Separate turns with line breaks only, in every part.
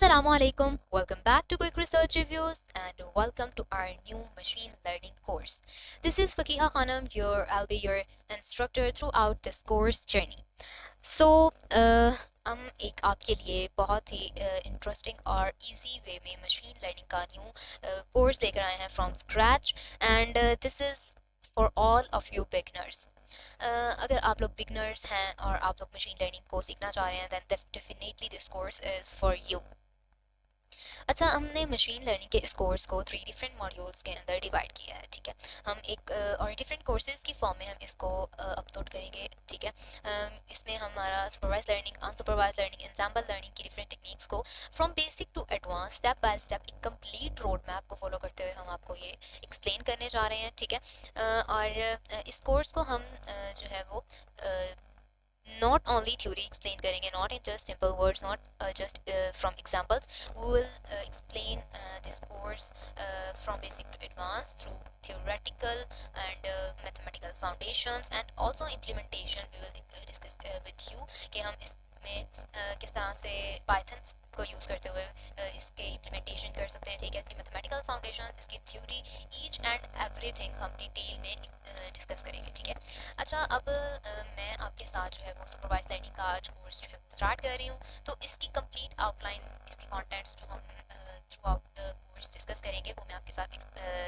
Assalamualaikum. Welcome back to Quick Research Reviews and welcome to our new machine learning course. This is Fakiha Khanam, I'll be your instructor throughout this course journey. हम एक आपके लिए बहुत ही interesting और easy way में machine learning का new course लेकर आए हैं from scratch and this is for all of you beginners. अगर आप लोग बिगनर्स हैं और आप लोग मशीन लर्निंग को सीखना चाह रहे हैं then definitely this course is for you. अच्छा, हमने मशीन लर्निंग के इस कोर्स को 3 डिफरेंट मॉड्यूल्स के अंदर डिवाइड किया है। ठीक है, हम एक और डिफरेंट कोर्सेज की फॉर्म में हम इसको अपलोड करेंगे। ठीक है, इसमें हमारा supervise learning, unsupervise learning, ensemble learning की डिफरेंट टेक्निक्स को from basic to advance step by step एक कंप्लीट रोड मैप को फॉलो करते हुए हम आपको ये एक्सप्लेन करने जा रहे हैं। ठीक है, और इस कोर्स को हम जो है वो not only theory explain करेंगे, not in just simple words, not just from examples. We will explain this course from basic to advanced through theoretical and mathematical foundations and also implementation. We will discuss with you कि हम इसमें किस तरह से Python को use करते हुए इसके इम्प्लीमेंटेशन कर सकते हैं। ठीक है, इसकी मैथमेटिकल फाउंडेशन, इसकी थ्योरी, ईच एंड एवरीथिंग हम डिटेल में डिस्कस करेंगे। ठीक है, अच्छा, अब मैं आपके साथ जो है वो सुपरवाइज लर्निंग का आज कोर्स जो है वो स्टार्ट कर रही हूँ। तो इसकी कंप्लीट आउटलाइन, इसके कंटेंट्स जो हम through out the course discuss करेंगे वो मैं आपके साथ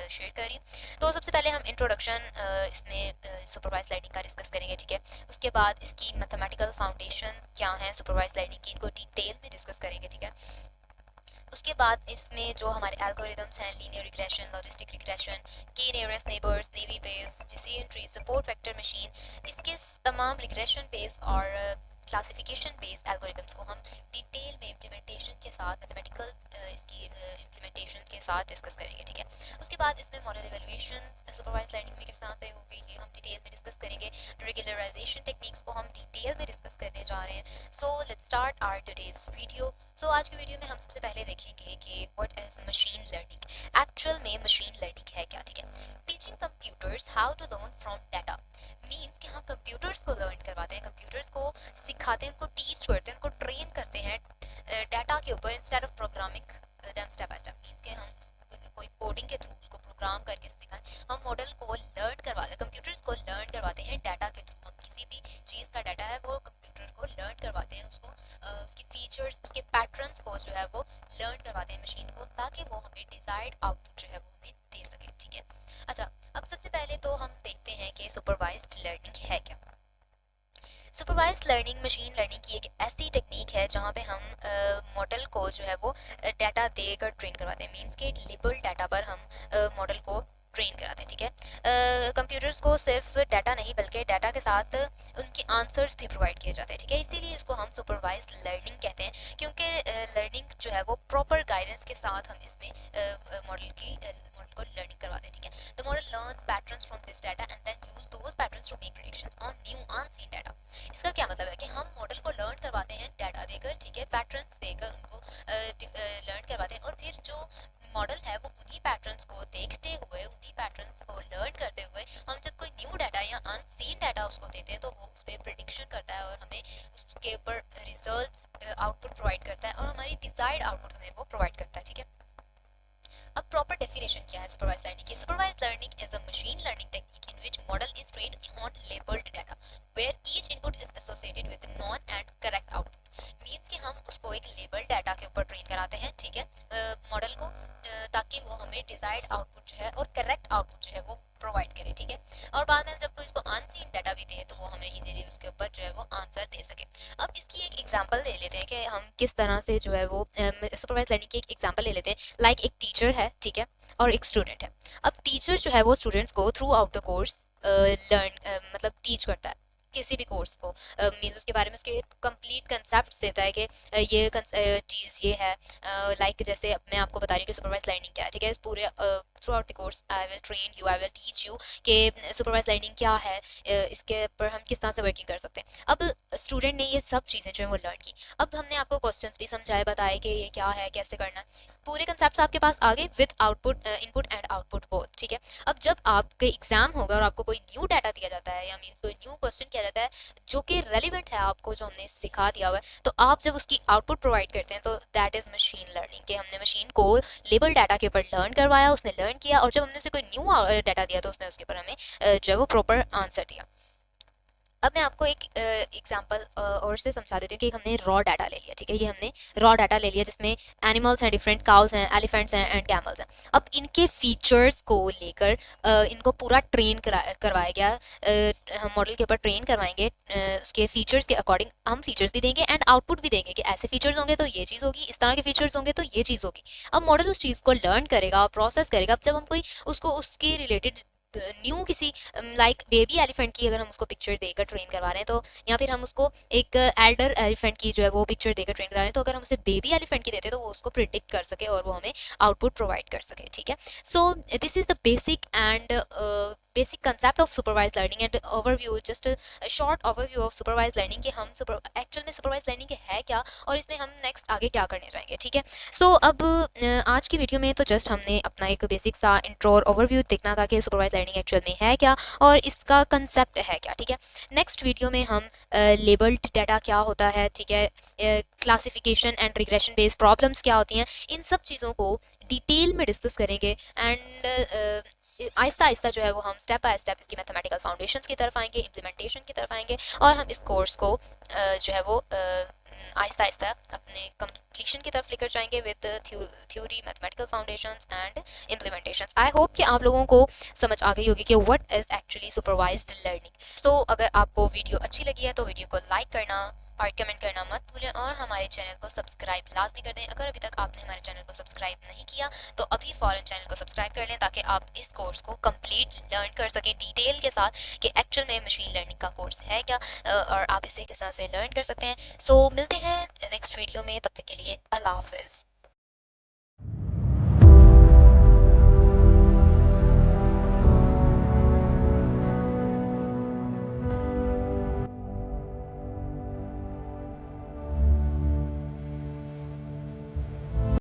शेयर कर रही हूँ। तो सबसे पहले हम इंट्रोडक्शन इसमें सुपरवाइज लर्निंग का डिस्कस करेंगे। ठीक है, उसके बाद इसकी मैथमेटिकल फाउंडेशन क्या है सुपरवाइज लर्निंग की, इनको डिटेल में डिस्कस करेंगे। ठीक है, उसके बाद इसमें जो हमारे एल्गोरिदम्स हैं, लीनियर रिग्रेशन, लॉजिस्टिक रिग्रेशन, की nearest neighbours, navy base, decision tree, support vector machine, इसके तमाम रिग्रेशन बेस्ड और क्लासिफिकेशन बेस्ड एल्गोरिदम्स को हम डिटेल में इम्प्लीमेंटेशन के साथ, मैथमेटिकल इसकी इम्प्लीमेंटेशन के साथ डिस्कस करेंगे। ठीक है, उसके बाद इसमें मॉडल इवैल्यूएशन सुपरवाइज लर्निंग में किस तरह से होगी ये हम डिटेल में डिस्कस करेंगे। रेगुलराइजेशन टेक्निक्स को हम डिटेल में डिस्कस करने जा रहे हैं। So let's start our today's video. So आज की वीडियो में हम सबसे पहले देखेंगे कि what is machine learning. Actual में मशीन लर्निंग है क्या। ठीक है, teaching computers how to learn from data means कि हम कंप्यूटर्स को लर्न करवाते हैं, कंप्यूटर्स को सिखाते हैं, उनको टीच करते हैं, उनको ट्रेन करते हैं डाटा के ऊपर instead of programming them step by step. Means कि हम कोई कोडिंग के थ्रू उसको प्रोग्राम करके सिखाएं, हम मॉडल को लर्न करवाते हैं, कंप्यूटर्स को लर्न करवाते हैं डाटा के थ्रू। हम किसी भी चीज़ का डाटा है वो कंप्यूटर को लर्न करवाते हैं, उसको उसकी फीचर्स, उसके पैटर्न्स को जो है वो लर्न करवाते हैं मशीन को, ताकि वो हमें डिजायर्ड आउटपुट जो है वो हमें दे सके। ठीक है, अच्छा, अब सबसे पहले तो हम देखते हैं कि सुपरवाइज्ड लर्निंग है क्या। सुपरवाइज्ड लर्निंग मशीन लर्निंग की एक ऐसी टेक्निक है जहाँ पे हम मॉडल को जो है वो डाटा देकर ट्रेन करवाते हैं। मीन्स के लेबल डाटा पर हम मॉडल को ट्रेन कराते हैं। ठीक है, कंप्यूटर्स को सिर्फ डाटा नहीं बल्कि डाटा के साथ उनके आंसर्स भी प्रोवाइड किए जाते हैं। ठीक है, इसीलिए इसको हम सुपरवाइज्ड लर्निंग कहते हैं, क्योंकि लर्निंग जो है वो प्रॉपर गाइडेंस के साथ हम इसमें मॉडल को लर्निंग करवाते हैं। ठीक है, the model learns patterns from this data and then use those patterns to make predictions on new unseen data. इसका क्या मतलब है कि हम मॉडल को लर्न करवाते हैं डाटा देकर। ठीक है, पैटर्न्स देकर उनको लर्न करवाते हैं और फिर जो मॉडल है वो उन्हीं पैटर्न्स को देखते हुए, उन्हीं पैटर्न्स को लर्न करते हुए हम जब कोई न्यू डाटा या अनसीन डाटा उसको देते हैं तो वो उस पर प्रिडिक्शन करता है और हमें उसके ऊपर रिजल्ट्स आउटपुट प्रोवाइड करता है और हमारी डिजायर्ड आउटपुट हमें वो प्रोवाइड करता है। ठीक है, अब प्रॉपर डेफिनेशन क्या है सुपरवाइज लर्निंग की। Supervise learning is a machine learning technique in which model is trained on labelled data where each input is associated with known and correct output. Means कि हम उसको एक लेबल्ड डाटा के ऊपर train कराते हैं। ठीक है, मॉडल को ताकि वो हमें डिजायर्ड आउटपुट जो है और करेक्ट आउटपुट जो है वो प्रोवाइड करे। ठीक है, और बाद में जब कोई इसको अनसीन डाटा भी दे तो वो हमें इजीली उसके ऊपर जो है वो आंसर दे सके। अब इसकी एक एग्जांपल ले लेते हैं कि हम किस तरह से जो है वो सुपरवाइज लर्निंग की एक एग्जांपल ले लेते हैं। लाइक एक टीचर है, ठीक है, और एक स्टूडेंट है। अब टीचर जो है वो स्टूडेंट्स को through out the course learn मतलब टीच करता है किसी भी कोर्स को, मीन्स उसके बारे में उसके कंप्लीट कंसेप्ट देता है कि ये चीज़ ये है। लाइक जैसे मैं आपको बता रही हूँ कि सुपरवाइज लर्निंग क्या है। ठीक है, इस पूरे through out the course I will train you, I will teach you कि सुपरवाइज लर्निंग क्या है, इसके ऊपर हम किस तरह से वर्किंग कर सकते हैं। अब स्टूडेंट ने ये सब चीज़ें जो है वो लर्न की, अब हमने आपको क्वेश्चंस भी समझाए, बताए कि ये क्या है, कैसे करना है, पूरे कंसेप्ट आपके पास आ गए with output, input and output both, ठीक है। अब जब आपके एग्जाम होगा और आपको कोई न्यू डाटा दिया जाता है या मीन्स कोई न्यू क्वेश्चन किया जाता है जो कि रेलिवेंट है आपको, जो हमने सिखा दिया हुआ है, तो आप जब उसकी आउटपुट प्रोवाइड करते हैं तो दैट इज मशीन लर्निंग, कि हमने मशीन को लेबल डाटा के ऊपर लर्न करवाया, उसने लर्न किया, और जब हमने उसे कोई न्यू डाटा दिया तो उसने उसके ऊपर हमें जो है वो प्रॉपर आंसर दिया। अब मैं आपको एक एग्जांपल और से समझा देती हूँ कि हमने रॉ डाटा ले लिया, ठीक है, ये हमने रॉ डाटा ले लिया जिसमें एनिमल्स हैं, डिफरेंट काउस हैं, एलिफेंट्स हैं एंड कैमल्स हैं। अब इनके फीचर्स को लेकर इनको पूरा ट्रेन करवाया गया, हम मॉडल के ऊपर ट्रेन करवाएंगे, उसके फीचर्स के अकॉर्डिंग हम फीचर्स भी देंगे एंड आउटपुट भी देंगे कि ऐसे फीचर्स होंगे तो ये चीज़ होगी, इस तरह के फीचर्स होंगे तो ये चीज़ होगी। अब मॉडल उस चीज़ को लर्न करेगा, प्रोसेस करेगा। अब जब हम कोई उसको उसके रिलेटेड न्यू किसी लाइक बेबी एलिफेंट की अगर हम उसको पिक्चर देकर ट्रेन करवा रहे हैं, तो या फिर हम उसको एक एल्डर एलिफेंट की जो है वो पिक्चर देकर ट्रेन करा रहे हैं, तो अगर हम उसे बेबी एलिफेंट की देते हैं तो वो उसको प्रिडिक्ट कर सके और वो हमें आउटपुट प्रोवाइड कर सके, ठीक है। So this is the basic and basic concept of supervise learning and overview, just short overview of supervise learning कि हम एक्चुअल में सुपरवाइज लर्निंग है क्या और इसमें हम नेक्स्ट आगे क्या करने जाएंगे, ठीक है। सो अब आज की वीडियो में तो जस्ट हमने अपना एक बेसिक सा इंट्रो और ओवरव्यू देखना था कि सुपरवाइज लर्निंग एक्चुअल में है क्या और इसका कंसेप्ट है क्या, ठीक है। नेक्स्ट वीडियो में हम लेबल्ड डाटा क्या होता है, ठीक है, classification and regression based problems क्या होती हैं, इन सब चीज़ों को डिटेल में डिस्कस करेंगे एंड आहिस्ता आहिस्ता जो है वो हम स्टेप बाय स्टेप इसकी मैथमेटिकल फाउंडेशंस की तरफ आएंगे, इम्प्लीमेंटेशन की तरफ आएंगे, और हम इस कोर्स को जो है वो आहिस्ता आहिस्ता अपने कंप्लीशन की तरफ लेकर जाएंगे with theory, mathematical foundations and implementations. I hope कि आप लोगों को समझ आ गई होगी कि what is actually supervised learning. तो अगर आपको वीडियो अच्छी लगी है तो वीडियो को लाइक करना और कमेंट करना मत भूलें, और हमारे चैनल को सब्सक्राइब लाजमी कर दें। अगर अभी तक आपने हमारे चैनल को सब्सक्राइब नहीं किया तो अभी फ़ौरन चैनल को सब्सक्राइब कर लें ताकि आप इस कोर्स को कंप्लीट लर्न कर सकें डिटेल के साथ कि एक्चुअल में मशीन लर्निंग का कोर्स है क्या, और आप इसे किस तरह से लर्न कर सकते हैं। सो मिलते हैं नेक्स्ट वीडियो में, तब तक के लिए अल्लाह हाफिज़।